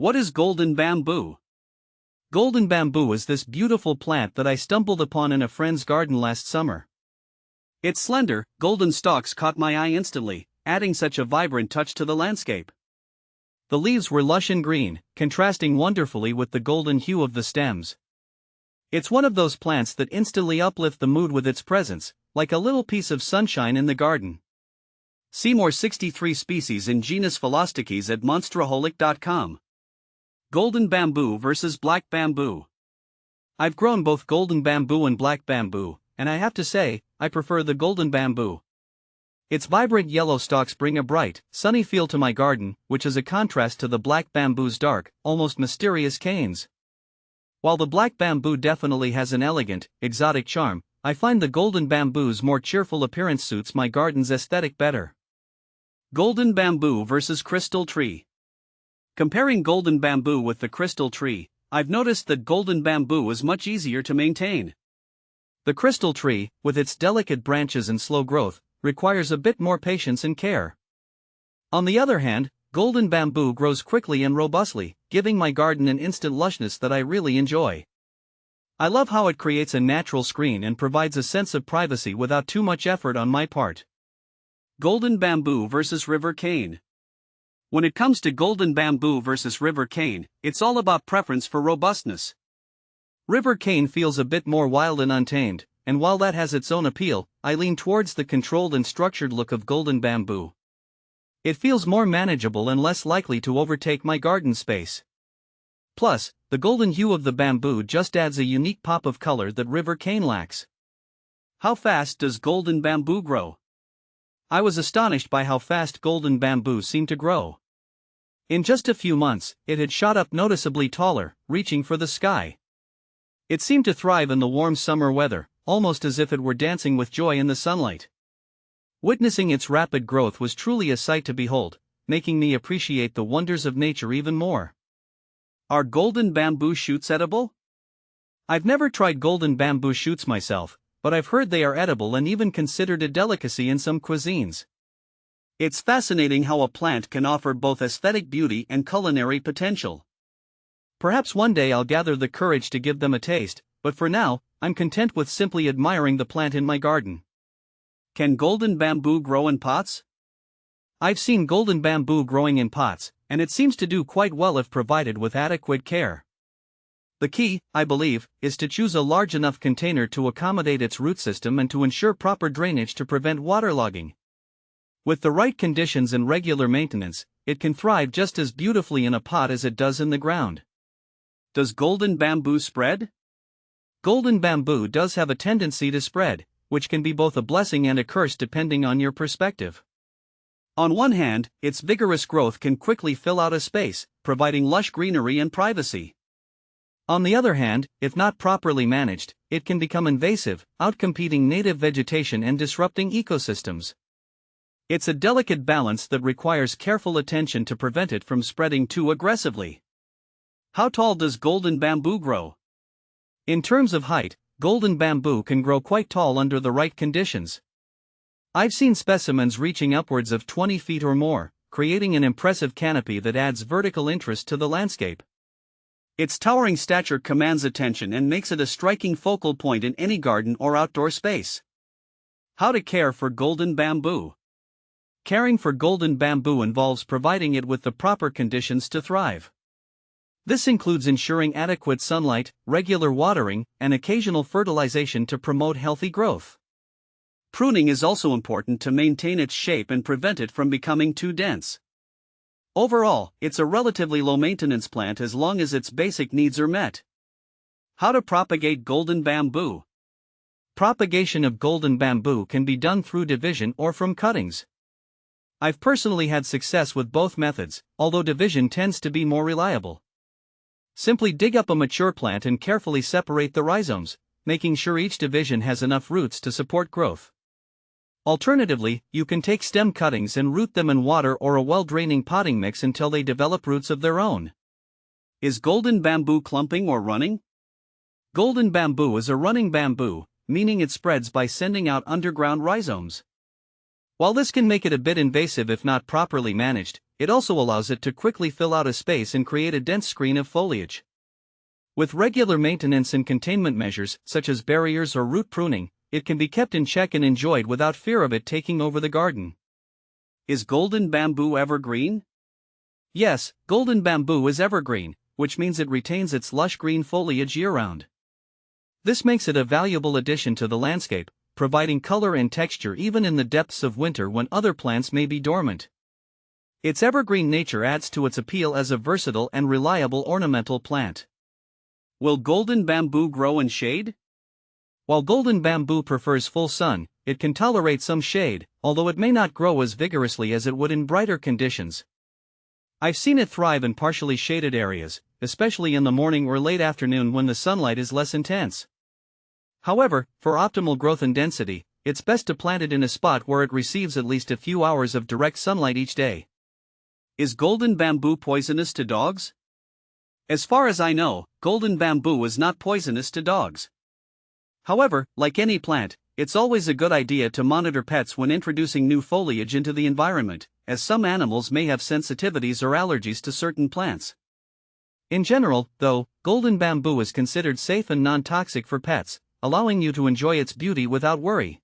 What is golden bamboo? Golden bamboo is this beautiful plant that I stumbled upon in a friend's garden last summer. Its slender, golden stalks caught my eye instantly, adding such a vibrant touch to the landscape. The leaves were lush and green, contrasting wonderfully with the golden hue of the stems. It's one of those plants that instantly uplift the mood with its presence, like a little piece of sunshine in the garden. See more 63 species in genus Phyllostachys at monsteraholic.com. Golden bamboo versus black bamboo. I've grown both golden bamboo and black bamboo, and I have to say, I prefer the golden bamboo. Its vibrant yellow stalks bring a bright, sunny feel to my garden, which is a contrast to the black bamboo's dark, almost mysterious canes. While the black bamboo definitely has an elegant, exotic charm, I find the golden bamboo's more cheerful appearance suits my garden's aesthetic better. Golden bamboo versus crystal tree. Comparing golden bamboo with the crystal tree, I've noticed that golden bamboo is much easier to maintain. The crystal tree, with its delicate branches and slow growth, requires a bit more patience and care. On the other hand, golden bamboo grows quickly and robustly, giving my garden an instant lushness that I really enjoy. I love how it creates a natural screen and provides a sense of privacy without too much effort on my part. Golden bamboo versus river cane. When it comes to golden bamboo versus river cane, it's all about preference for robustness. River cane feels a bit more wild and untamed, and while that has its own appeal, I lean towards the controlled and structured look of golden bamboo. It feels more manageable and less likely to overtake my garden space. Plus, the golden hue of the bamboo just adds a unique pop of color that river cane lacks. How fast does golden bamboo grow? I was astonished by how fast golden bamboo seemed to grow. In just a few months, it had shot up noticeably taller, reaching for the sky. It seemed to thrive in the warm summer weather, almost as if it were dancing with joy in the sunlight. Witnessing its rapid growth was truly a sight to behold, making me appreciate the wonders of nature even more. Are golden bamboo shoots edible? I've never tried golden bamboo shoots myself, but I've heard they are edible and even considered a delicacy in some cuisines. It's fascinating how a plant can offer both aesthetic beauty and culinary potential. Perhaps one day I'll gather the courage to give them a taste, but for now, I'm content with simply admiring the plant in my garden. Can golden bamboo grow in pots? I've seen golden bamboo growing in pots, and it seems to do quite well if provided with adequate care. The key, I believe, is to choose a large enough container to accommodate its root system and to ensure proper drainage to prevent waterlogging. With the right conditions and regular maintenance, it can thrive just as beautifully in a pot as it does in the ground. Does golden bamboo spread? Golden bamboo does have a tendency to spread, which can be both a blessing and a curse depending on your perspective. On one hand, its vigorous growth can quickly fill out a space, providing lush greenery and privacy. On the other hand, if not properly managed, it can become invasive, outcompeting native vegetation and disrupting ecosystems. It's a delicate balance that requires careful attention to prevent it from spreading too aggressively. How tall does golden bamboo grow? In terms of height, golden bamboo can grow quite tall under the right conditions. I've seen specimens reaching upwards of 20 feet or more, creating an impressive canopy that adds vertical interest to the landscape. Its towering stature commands attention and makes it a striking focal point in any garden or outdoor space. How to care for golden bamboo? Caring for golden bamboo involves providing it with the proper conditions to thrive. This includes ensuring adequate sunlight, regular watering, and occasional fertilization to promote healthy growth. Pruning is also important to maintain its shape and prevent it from becoming too dense. Overall, it's a relatively low-maintenance plant as long as its basic needs are met. How to propagate golden bamboo? Propagation of golden bamboo can be done through division or from cuttings. I've personally had success with both methods, although division tends to be more reliable. Simply dig up a mature plant and carefully separate the rhizomes, making sure each division has enough roots to support growth. Alternatively, you can take stem cuttings and root them in water or a well-draining potting mix until they develop roots of their own. Is golden bamboo clumping or running? Golden bamboo is a running bamboo, meaning it spreads by sending out underground rhizomes. While this can make it a bit invasive if not properly managed, it also allows it to quickly fill out a space and create a dense screen of foliage. With regular maintenance and containment measures, such as barriers or root pruning, it can be kept in check and enjoyed without fear of it taking over the garden. Is golden bamboo evergreen? Yes, golden bamboo is evergreen, which means it retains its lush green foliage year-round. This makes it a valuable addition to the landscape, providing color and texture even in the depths of winter when other plants may be dormant. Its evergreen nature adds to its appeal as a versatile and reliable ornamental plant. Will golden bamboo grow in shade? While golden bamboo prefers full sun, it can tolerate some shade, although it may not grow as vigorously as it would in brighter conditions. I've seen it thrive in partially shaded areas, especially in the morning or late afternoon when the sunlight is less intense. However, for optimal growth and density, it's best to plant it in a spot where it receives at least a few hours of direct sunlight each day. Is golden bamboo poisonous to dogs? As far as I know, golden bamboo is not poisonous to dogs. However, like any plant, it's always a good idea to monitor pets when introducing new foliage into the environment, as some animals may have sensitivities or allergies to certain plants. In general, though, golden bamboo is considered safe and non-toxic for pets, allowing you to enjoy its beauty without worry.